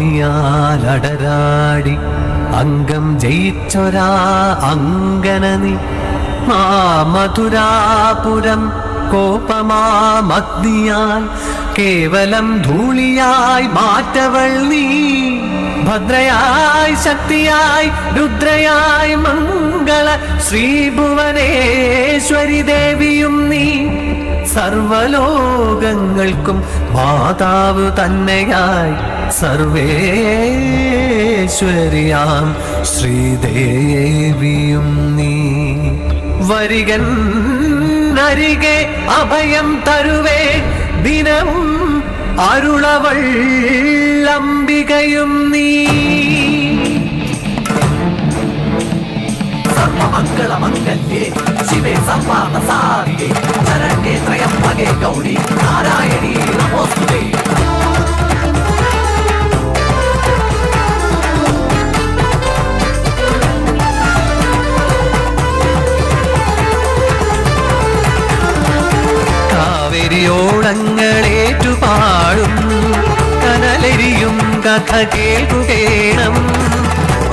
ഭംഗിയാലടരാടി അംഗം ജയിച്ചൊരാ അങ്കനനി ആ മധുരാപുരം കോപമാമഗ്നിയാൽ കേവലം ധൂളിയായി മാറ്റവൾ നീ. ഭദ്രയായി ശക്തിയായി രുദ്രയായി മംഗള ശ്രീഭുവനേശ്വരി ദേവിയും നീ. സർവലോകങ്ങൾക്കും മാതാവ് തന്നെയായി സർവേശ്വരിയാം ശ്രീദേവിയും നീ. വരികൻ അരികെ അഭയം തരുവേ ദിനവും അരുളവൾ അംബികയും നീ. സർവമംഗളമംഗല്യേ ശിവേ സർവാർത്ഥസാധികേ ശരണ്യേ ത്രയംബകേ ഗൗരി നാരായണീ നമോസ്തുതേ. കാവേരിയോളങ്ങളേറ്റുപാടും കനലെരിയും കഥ കേൾക്കുകേണം.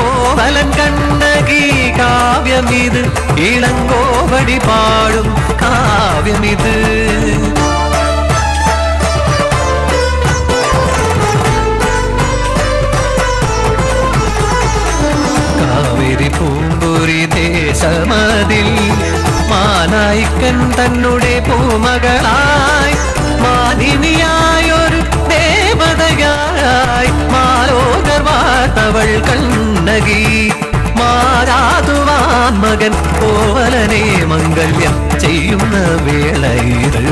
ഓവലൻ കണ്ണകി കാവ്യമിത് ഇളങ്കോവടി പാടും കാവ്യമിത്. കാവേരി പൂമ്പുരി ദേശമതിൽ മാനായിക്കൻ തന്നെ പൂമകളായി മാലിനിയായൊരു ദേവതയായി മാലോകർ വാർത്തവൾ കണ്ണകി. മാരാതുവാൻ മകൻ കോവലനെ മംഗല്യം ചെയ്യുന്ന വേളയിത്.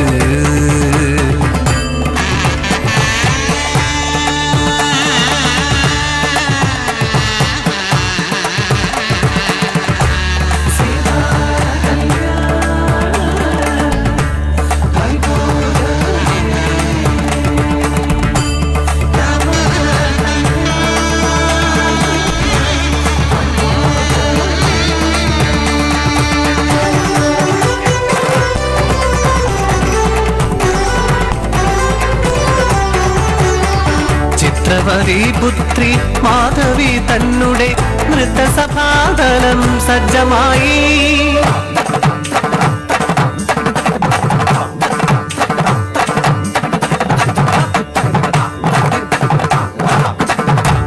പുത്രി മാധവി തന്നെ നൃത്തസഭാതലം സജ്ജമായി.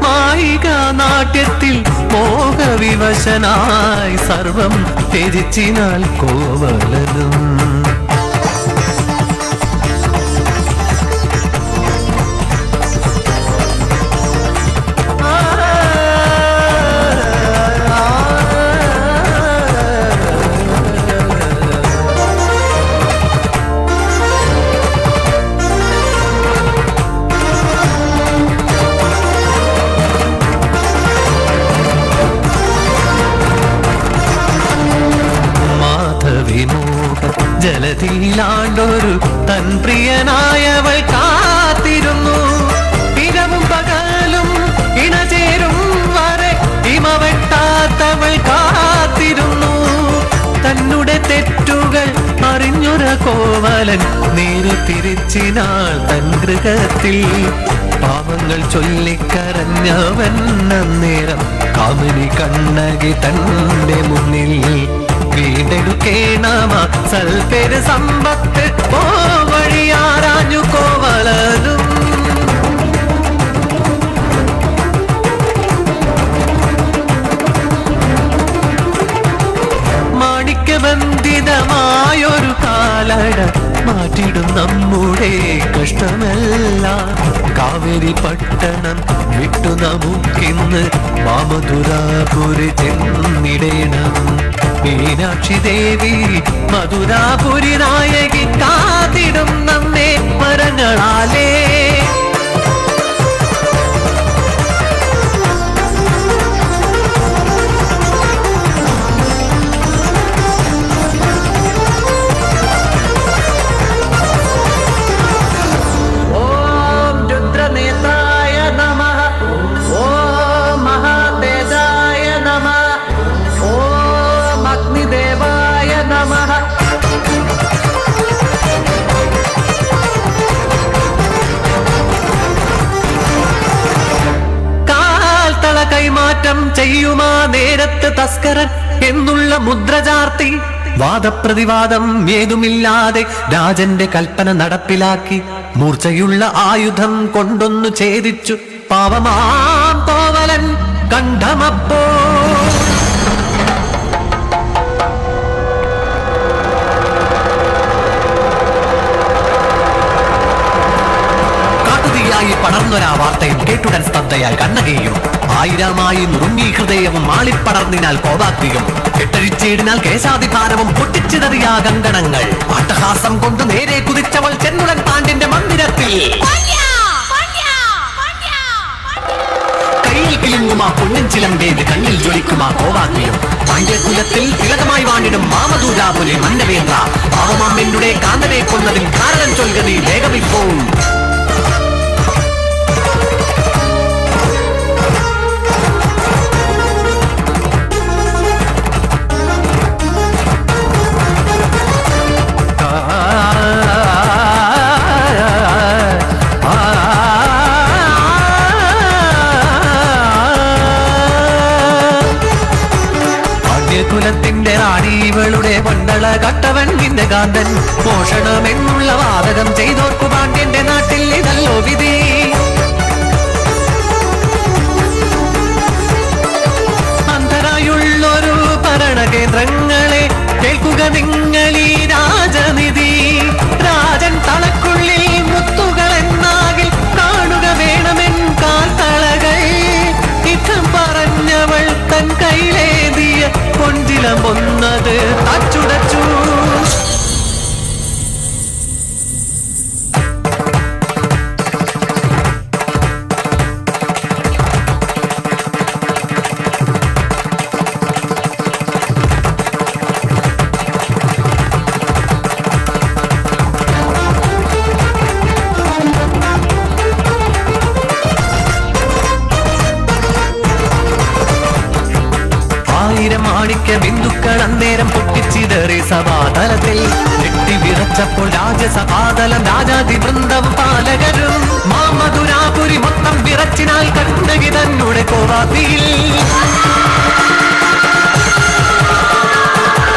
മായിക നാട്യത്തിൽ മോഹവിവശനായി സർവം ത്യജിച്ചിനാൽ കോവലനും. ജലതിയിലാണ്ടൊരു തൻ പ്രിയനായവൾ കാത്തിരുന്നു. ഇരവും പകലും ഇണചേരും വരെ ഇമവെട്ടാത്തവൾ കാത്തിരുന്നു. തന്നെ തെറ്റുകൾ അറിഞ്ഞൊര കോവലൻ നേരെ തിരിച്ചിനാൾ തൻ ഗൃഹത്തിൽ. പാവങ്ങൾ ചൊല്ലിക്കരഞ്ഞവൻ അന്നേരം കാമിനി കണ്ണകി തന്റെ മുന്നിൽ. വീണ്ടെടുക്കേണമ സൽപേര് സമ്പത്ത് വഴിയാരാഞ്ഞു കോവലനും. മാണിക്യബന്ധിതമായൊരു കാലട മാറ്റിടും നമ്മുടെ കഷ്ടമെല്ലാം. കാവേരി പട്ടണം വിട്ടു നമുക്കിന്ന് മാമധുരാപുരി ചെന്നിടേണം. മീനാക്ഷി ദേവി മധുരാപുരി നായകി കാത്തിടും നമ്മെ മരങ്ങളാലേ. ഓം രുദ്രനേതായ നമഃ. ഓം മഹാതേജായ നമഃ. ഓം അഗ്നിദേവായ നമഃ. മാറ്റം ചെയ്യുമാ നേരത്ത് തസ്കരൻ എന്നുള്ള മുദ്ര ചാർത്തി വാദപ്രതിവാദം ഏതുമില്ലാതെ രാജന്റെ കൽപ്പന നടപ്പിലാക്കി മൂർച്ചയുള്ള ആയുധം കൊണ്ടൊന്നു ഛേദിച്ചു പാവമാം തോവലൻ കണ്ഠമപ്പോ. പടർന്നൊരാ വാർത്തയും കേട്ടുടൻ സ്തബ്ധയായി കണ്ണകയും ആയിരമായി നുറുങ്ങി ഹൃദയവും മാളിപ്പടർന്നിനാൽ കോപാഗ്നിയും കെട്ടഴിച്ചേടിനാൽ കേശാധിഭാരവും പൊട്ടിച്ചിതറിയാ കങ്കണങ്ങൾ അട്ടഹാസം കൊണ്ട് നേരെ കുതിച്ചവൾ ചെന്നുടൻ പാണ്ഡ്യന്റെ മന്ദിരത്തിൽ. കയ്യിൽ കിലുങ്ങുമാ പൊന്നിൻ ചിലമ്പേത് കണ്ണിൽ ജ്വലിക്കുമാ കോവാഗ്നിയും പാണ്ഡ്യകുലത്തിൽ തിലകമായി വാണിടും മാമദൂരാപുരി മന്നവേന്ദ്ര പാവമാമെന്നുടെ കാന്തനെ കൊന്നതിൽ കാരണം ചൊൽകതി വേഗമിപ്പോവും. കുലത്തിന്റെ റാണീവളുടെ മണ്ഡള കട്ടവൻ നിന്റെ കാന്തൻ മോഷണമെന്നുള്ള വാദകം ചെയ്തോർക്കു പാണ്ഡ്യന്റെ നാട്ടിൽ ഇതല്ലോ വിധി. അന്ധരായുള്ളൊരു ഭരണകേന്ദ്രങ്ങളെ കേൾക്കുക നിങ്ങളീ രാജനിധി. രാജൻ തളക്കുള്ളിൽ മുത്തുകൾ എന്നാകിൽ കാണുക വേണമെൻ കാൽത്തളകൾ. ഇത്തം പറഞ്ഞവൾ തൻ കൈയിലേന്തിയ പൊഞ്ചിലമൊന്നത് തച്ചുടച്ചു. മാണിക്യ ബിന്ദുക്കൾ അന്നേരം പൊട്ടിച്ചിതറി സഭാതലത്തിൽ വെട്ടി വിറച്ചപ്പോൾ രാജസഭാതലം രാജാതി വൃന്ദവും പാലകരും മാമധുരാപുരി മൊത്തം വിറച്ചിനാൽ കണ്ണകി തന്നുടെ കോവാഗ്നിയിൽ.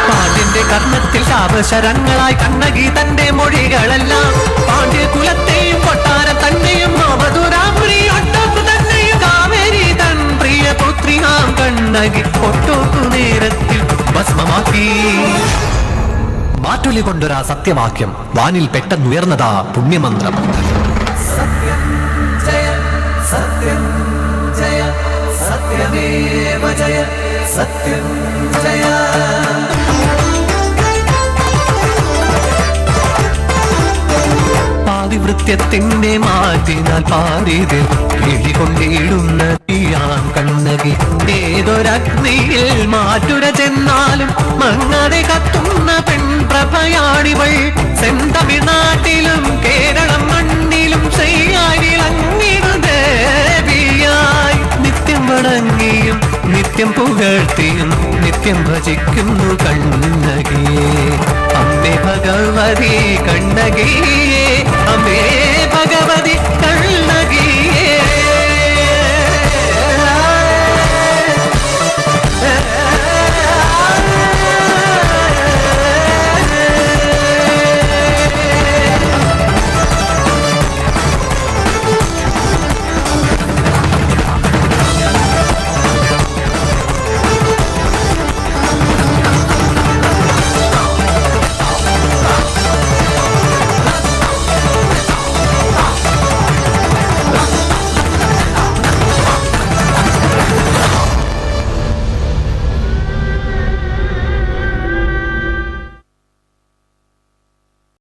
പാണ്ഡ്യന്റെ കർണത്തിൽ ശാപശരങ്ങളായി കണ്ണകി തന്റെ മൊഴികളെല്ലാം പാണ്ഡ്യകുലത്തെയും കൊട്ടാരം തന്നെയും മാമധുരാപുരി ഒട്ടോക്കു തന്നെയും കാവേരി തൻ പ്രിയപുത്രി നാം കണ്ണകി ഒട്ടോക്കു നേരത്തിൽ ഭസ്മമാക്കി. മാറ്റുലി കൊണ്ടൊരാ സത്യവാക്യം വാനിൽ പെട്ടെന്നുയർന്നതാ പുണ്യമന്ത്രം. സത്യം ജയ സത്യം ജയ സത്യമേവ ജയ സത്യം ജയ. പാതിവൃത്യത്തിന്റെ മാറ്റിനാൽ പാരിത് എഴുകൊണ്ടിടുന്ന തീയാം കണ്ണകി. ഏതൊരഗ്നിയിൽ മാറ്റുര ചെന്നാലും മങ്ങാതെ കത്തുന്ന പെൺപ്രഭയാണിവൾ. സെന്തമിഴ്നാട്ടിലും കേരളം മണ്ണിലും ശ്രീയായി നിത്യം വണങ്ങിയും നിത്യം പുകഴ്ത്തിയും നിത്യം ഭജിക്കുന്നു കണ്ണകി. അമ്മേ ഭഗവതി കണ്ണകി.